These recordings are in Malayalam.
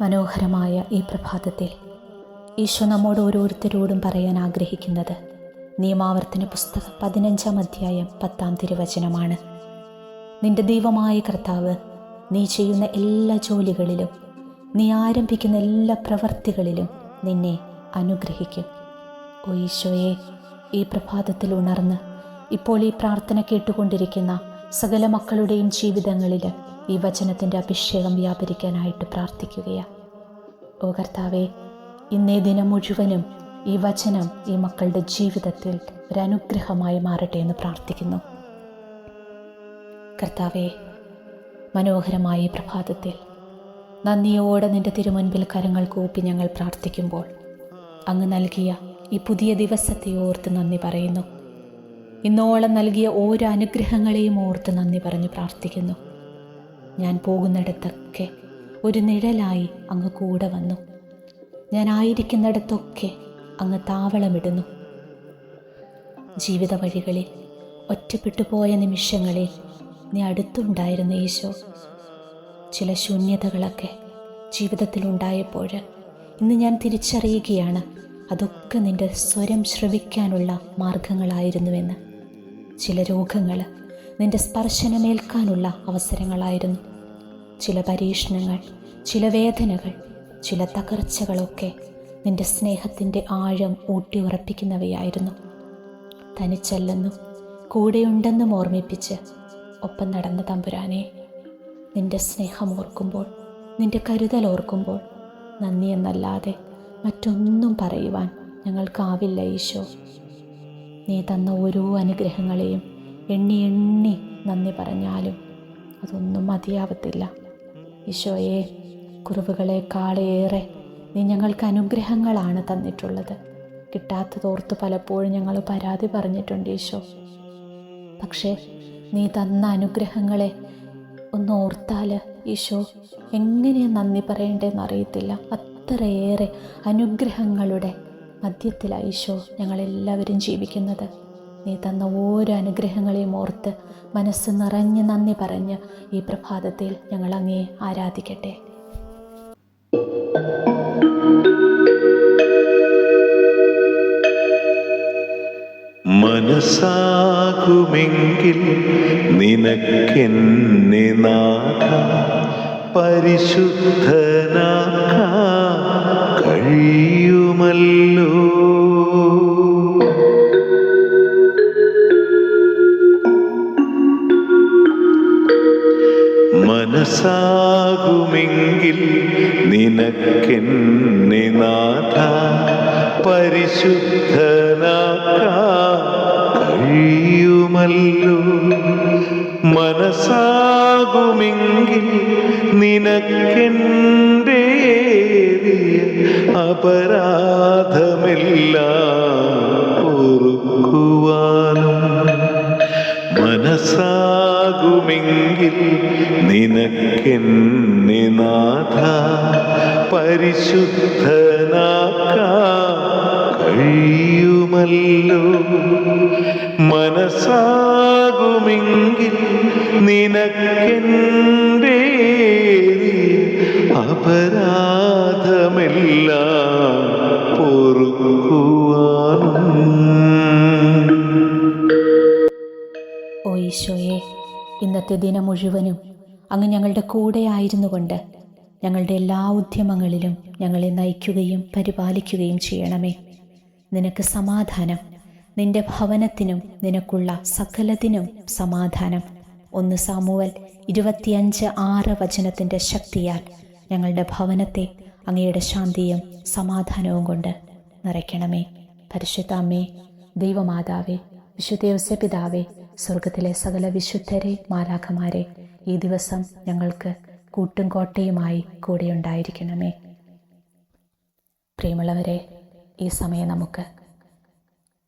മനോഹരമായ ഈ പ്രഭാതത്തിൽ ഈശോ നമ്മോട് ഓരോരുത്തരോടും പറയാൻ ആഗ്രഹിക്കുന്നത് നിയമാവർത്തന പുസ്തകം 15-ാം അധ്യായം 10-ാം തിരുവചനമാണ്. നിന്റെ ദൈവമായ കർത്താവ് നീ ചെയ്യുന്ന എല്ലാ ജോലികളിലും, നീ ആരംഭിക്കുന്ന എല്ലാ പ്രവൃത്തികളിലും നിന്നെ അനുഗ്രഹിക്കും. ഓ ഈശോയെ, ഈ പ്രഭാതത്തിൽ ഉണർന്ന് ഇപ്പോൾ ഈ പ്രാർത്ഥന കേട്ടുകൊണ്ടിരിക്കുന്ന സകല മക്കളുടെയും ജീവിതങ്ങളിൽ ഈ വചനത്തിൻ്റെ അഭിഷേകം വ്യാപരിക്കാനായിട്ട് പ്രാർത്ഥിക്കുകയാണ്. ഓ കർത്താവേ, ഇന്നേ ദിനം മുഴുവനും ഈ വചനം ഈ മക്കളുടെ ജീവിതത്തിൽ ഒരനുഗ്രഹമായി മാറട്ടെ എന്ന് പ്രാർത്ഥിക്കുന്നു. കർത്താവേ, മനോഹരമായ ഈ പ്രഭാതത്തിൽ നന്ദിയോടെ നിൻ്റെ തിരുമുൻപിൽ കരങ്ങൾ കൂപ്പി ഞങ്ങൾ പ്രാർത്ഥിക്കുമ്പോൾ അങ്ങ് നൽകിയ ഈ പുതിയ ദിവസത്തെ ഓർത്ത് നന്ദി പറയുന്നു. ഇന്നോളം നൽകിയ ഓരോ അനുഗ്രഹങ്ങളെയും ഓർത്ത് നന്ദി പറഞ്ഞ് പ്രാർത്ഥിക്കുന്നു. ഞാൻ പോകുന്നിടത്തൊക്കെ ഒരു നിഴലായി അങ്ങ് കൂടെ വന്നു. ഞാൻ ആയിരിക്കുന്നിടത്തൊക്കെ അങ്ങ് താവളമിടുന്നു. ജീവിത വഴികളിൽ ഒറ്റപ്പെട്ടു പോയ നിമിഷങ്ങളിൽ നീ അടുത്തുണ്ടായിരുന്ന ഈശോ. ചില ശൂന്യതകളൊക്കെ ജീവിതത്തിലുണ്ടായപ്പോൾ ഇന്ന് ഞാൻ തിരിച്ചറിയുകയാണ്, അതൊക്കെ നിൻ്റെ സ്വരം ശ്രവിക്കാനുള്ള മാർഗങ്ങളായിരുന്നുവെന്ന്. ചില രോഗങ്ങൾ നിൻ്റെ സ്പർശനമേൽക്കാനുള്ള അവസരങ്ങളായിരുന്നു. ചില പരീക്ഷണങ്ങൾ, ചില വേദനകൾ, ചില തകർച്ചകളൊക്കെ നിൻ്റെ സ്നേഹത്തിൻ്റെ ആഴം ഊട്ടിയുറപ്പിക്കുന്നവയായിരുന്നു. തനിച്ചല്ലെന്നും കൂടെയുണ്ടെന്നും ഓർമ്മിപ്പിച്ച് ഒപ്പം നടന്ന തമ്പുരാനെ, നിൻ്റെ സ്നേഹം ഓർക്കുമ്പോൾ, നിൻ്റെ കരുതൽ ഓർക്കുമ്പോൾ നന്ദി എന്നല്ലാതെ മറ്റൊന്നും പറയുവാൻ ഞങ്ങൾക്കാവില്ല ഈശോ. നീ തന്ന ഓരോ അനുഗ്രഹങ്ങളെയും എണ്ണി എണ്ണി നന്ദി പറഞ്ഞാലും അതൊന്നും മതിയാവത്തില്ല. ഈശോയെ, കുറവുകളെക്കാളേറെ നീ ഞങ്ങൾക്ക് അനുഗ്രഹങ്ങളാണ് തന്നിട്ടുള്ളത്. കിട്ടാത്തതോർത്ത് പലപ്പോഴും ഞങ്ങൾ പരാതി പറഞ്ഞിട്ടുണ്ട് ഈശോ. പക്ഷേ നീ തന്ന അനുഗ്രഹങ്ങളെ ഒന്ന് ഓർത്താൽ ഈശോ എങ്ങനെയാണ് നന്ദി പറയേണ്ടതെന്ന് അറിയത്തില്ല. അത്രയേറെ അനുഗ്രഹങ്ങളുടെ മധ്യത്തിലാണ് ഈശോ ഞങ്ങളെല്ലാവരും ജീവിക്കുന്നത്. നീ തന്ന ഓരോ അനുഗ്രഹങ്ങളെയും ഓർത്ത് മനസ്സ് നിറഞ്ഞ് നന്ദി പറഞ്ഞ് ഈ പ്രഭാതത്തിൽ ഞങ്ങൾ അങ്ങേ ആരാധിക്കട്ടെ. മനസ്സാകുമെങ്കിൽ നിനക്കെന്നെ നാഥ പരിശുദ്ധനാക്കാൻ കഴിയുമല്ലോ. മനസ്സാകുമെങ്കിൽ നിനക്കെന്നെ നാഥ പരിശുദ്ധനാക്കാൻ കഴിയുമല്ലോ. മനസ്സാകുമെങ്കിൽ നിനക്കെൻ്റെ അപരാധമെല്ലാം ഓർക്കുവാനും. മനസ്സാകുമെങ്കിൽ നിനക്കെന്നെ നാഥ പരിശുദ്ധനാക്കാൻ കഴിയുമല്ലോ. മനസ്സാകുമെങ്കിൽ നിനക്കെൻ്റെ അപരാധമെല്ലാം പൊറുക്കുവാനും. ഓ ഈശോയെ, ഇന്നത്തെ ദിനം മുഴുവനും അങ്ങ് ഞങ്ങളുടെ കൂടെ ആയിരുന്നു കൊണ്ട് ഞങ്ങളുടെ എല്ലാ ഉദ്യമങ്ങളിലും ഞങ്ങളെ നയിക്കുകയും പരിപാലിക്കുകയും ചെയ്യണമേ. നിനക്ക് സമാധാനം. നിന്റെ ഭവനത്തിനും നിനക്കുള്ള സകലത്തിനും സമാധാനം. 1 സാമുവേൽ 25:6 വചനത്തിൻ്റെ ശക്തിയാൽ ഞങ്ങളുടെ ഭവനത്തെ അങ്ങയുടെ ശാന്തിയും സമാധാനവും കൊണ്ട് നിറയ്ക്കണമേ. പരിശുദ്ധ അമ്മേ, ദൈവമാതാവേ, വിശുദ്ധ ഔസേപ്പിതാവേ, സ്വർഗത്തിലെ സകല വിശുദ്ധരെ, മാലാഖമാരെ, ഈ ദിവസം ഞങ്ങൾക്ക് കൂട്ടും കോട്ടയുമായി കൂടെയുണ്ടായിരിക്കണമേ. പ്രിയമുള്ളവരെ, ഈ സമയം നമുക്ക്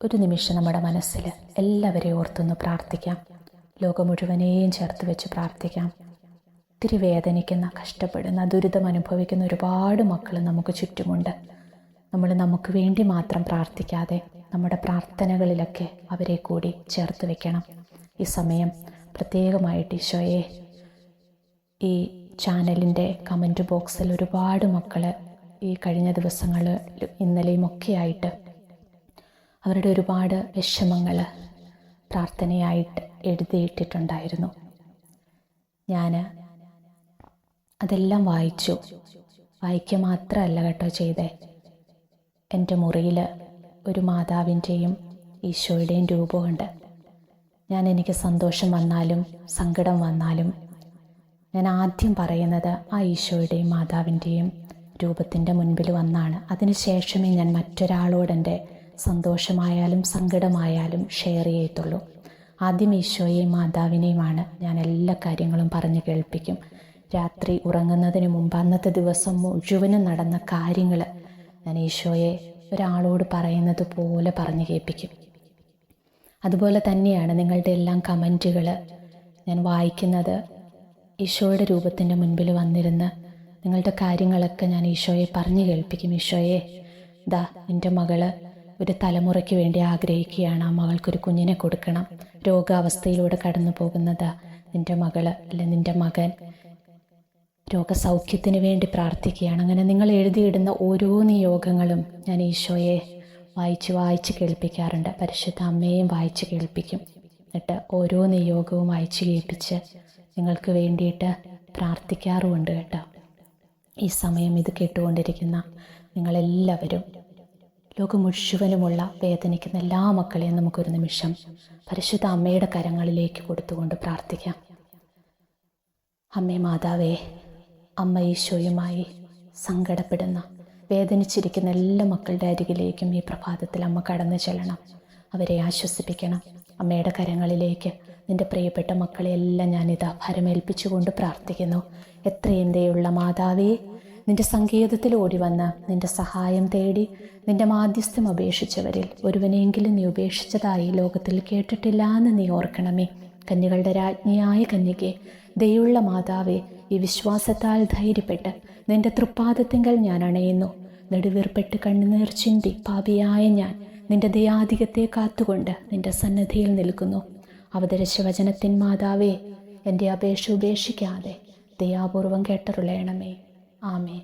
ഒരു നിമിഷം നമ്മുടെ മനസ്സിൽ എല്ലാവരെയും ഓർത്തൊന്ന് പ്രാർത്ഥിക്കാം. ലോകം മുഴുവനെയും ചേർത്ത് വെച്ച് പ്രാർത്ഥിക്കാം. ഒത്തിരി വേദനിക്കുന്ന, കഷ്ടപ്പെടുന്ന, ദുരിതം അനുഭവിക്കുന്ന ഒരുപാട് മക്കൾ നമുക്ക് ചുറ്റുമുണ്ട്. നമ്മൾ നമുക്ക് വേണ്ടി മാത്രം പ്രാർത്ഥിക്കാതെ നമ്മുടെ പ്രാർത്ഥനകളിലൊക്കെ അവരെ കൂടി ചേർത്ത് വെക്കണം. ഈ സമയം പ്രത്യേകമായിട്ട് ഈശോയെ, ഈ ചാനലിൻ്റെ കമൻറ്റ് ബോക്സിൽ ഒരുപാട് മക്കൾ ഈ കഴിഞ്ഞ ദിവസങ്ങൾ ഇന്നലെയും ഒക്കെ ആയിട്ട് അവരുടെ ഒരുപാട് വിഷമങ്ങൾ പ്രാർത്ഥനയായിട്ട് എഴുതിയിട്ടിട്ടുണ്ടായിരുന്നു. ഞാൻ അതെല്ലാം വായിക്കുക മാത്രമല്ല കേട്ടോ ചെയ്തേ. എൻ്റെ മുറിയിൽ ഒരു മാതാവിൻ്റെയും ഈശോയുടെയും രൂപമുണ്ട്. എനിക്ക് സന്തോഷം വന്നാലും സങ്കടം വന്നാലും ഞാൻ ആദ്യം പറയുന്നത് ആ ഈശോയുടെയും മാതാവിൻ്റെയും രൂപത്തിൻ്റെ മുൻപിൽ വന്നാണ്. അതിനുശേഷമേ ഞാൻ മറ്റൊരാളോടെൻ്റെ സന്തോഷമായാലും സങ്കടമായാലും ഷെയർ ചെയ്യത്തുള്ളൂ. ആദ്യം ഈശോയെയും മാതാവിനെയുമാണ് ഞാൻ എല്ലാ കാര്യങ്ങളും പറഞ്ഞു കേൾപ്പിക്കും. രാത്രി ഉറങ്ങുന്നതിന് മുമ്പ് അന്നത്തെ ദിവസം മുഴുവനും നടന്ന കാര്യങ്ങൾ ഞാൻ ഈശോയെ ഒരാളോട് പറയുന്നത് പോലെ പറഞ്ഞു കേൾപ്പിക്കും. അതുപോലെ തന്നെയാണ് നിങ്ങളുടെ എല്ലാം കമൻറ്റുകൾ ഞാൻ വായിക്കുന്നത്. ഈശോയുടെ രൂപത്തിൻ്റെ മുൻപിൽ വന്നിരുന്ന് നിങ്ങളുടെ കാര്യങ്ങളൊക്കെ ഞാൻ ഈശോയെ പറഞ്ഞു കേൾപ്പിക്കും. ഈശോയെ, ദാ എൻ്റെ മകള് ഒരു തലമുറയ്ക്ക് വേണ്ടി ആഗ്രഹിക്കുകയാണ്. ആ മകൾക്കൊരു കുഞ്ഞിനെ കൊടുക്കണം. രോഗാവസ്ഥയിലൂടെ കടന്നു പോകുന്നത് നിൻ്റെ മകള് അല്ലെ നിൻ്റെ മകൻ രോഗസൗഖ്യത്തിന് വേണ്ടി പ്രാർത്ഥിക്കുകയാണ്. അങ്ങനെ നിങ്ങൾ എഴുതിയിടുന്ന ഓരോ നിയോഗങ്ങളും ഞാൻ ഈശോയെ വായിച്ച് കേൾപ്പിക്കാറുണ്ട്. പരിശുദ്ധ അമ്മയെയും വായിച്ച് കേൾപ്പിക്കും. എന്നിട്ട് ഓരോ നിയോഗവും വായിച്ച് കേൾപ്പിച്ച് നിങ്ങൾക്ക് വേണ്ടിയിട്ട് പ്രാർത്ഥിക്കാറുമുണ്ട് കേട്ടോ. ഈ സമയം ഇത് കേട്ടുകൊണ്ടിരിക്കുന്ന നിങ്ങളെല്ലാവരും, ലോകം മുഴുവനുമുള്ള വേദനിക്കുന്ന എല്ലാ മക്കളെയും നമുക്കൊരു നിമിഷം പരിശുദ്ധ അമ്മയുടെ കരങ്ങളിലേക്ക് കൊടുത്തുകൊണ്ട് പ്രാർത്ഥിക്കാം. അമ്മേ മാതാവേ, അമ്മ ഈശോയുമായി സങ്കടപ്പെടുന്ന വേദനിച്ചിരിക്കുന്ന എല്ലാ മക്കളുടെ അരികിലേക്കും ഈ പ്രഭാതത്തിൽ അമ്മ കടന്നു ചെല്ലണം. അവരെ ആശ്വസിപ്പിക്കണം. അമ്മയുടെ കരങ്ങളിലേക്ക് നിൻ്റെ പ്രിയപ്പെട്ട മക്കളെയെല്ലാം ഞാനിതാ ഭരമേൽപ്പിച്ചുകൊണ്ട് പ്രാർത്ഥിക്കുന്നു. എത്രയും ദയുള്ള മാതാവേ, നിൻ്റെ സങ്കേതത്തിൽ ഓടി വന്ന് നിൻ്റെ സഹായം തേടി നിൻ്റെ മാധ്യസ്ഥം അപേക്ഷിച്ചവരിൽ ഒരുവനെങ്കിലും നീ ഉപേക്ഷിച്ചതായി ലോകത്തിൽ കേട്ടിട്ടില്ല എന്ന് നീ ഓർക്കണമേ. കന്യകളുടെ രാജ്ഞിയായ കന്യകെ, ദയുള്ള മാതാവേ, ഈ വിശ്വാസത്താൽ ധൈര്യപ്പെട്ട് നിൻ്റെ തൃപ്പാദത്തിങ്കൽ ഞാൻ അണയുന്നു. നെടുവീർപ്പെട്ട് കണ്ണുനീർ ചിന്തി പാപിയായ ഞാൻ നിൻ്റെ ദയാധികത്തെ കാത്തുകൊണ്ട് നിൻ്റെ സന്നദ്ധിയിൽ നിൽക്കുന്നു. അവതരിച്ച വചനത്തിൻ മാതാവേ, എൻ്റെ അപേക്ഷ ഉപേക്ഷിക്കാതെ ദയാപൂർവം കേട്ടരുളയണമേ. ആമേൻ.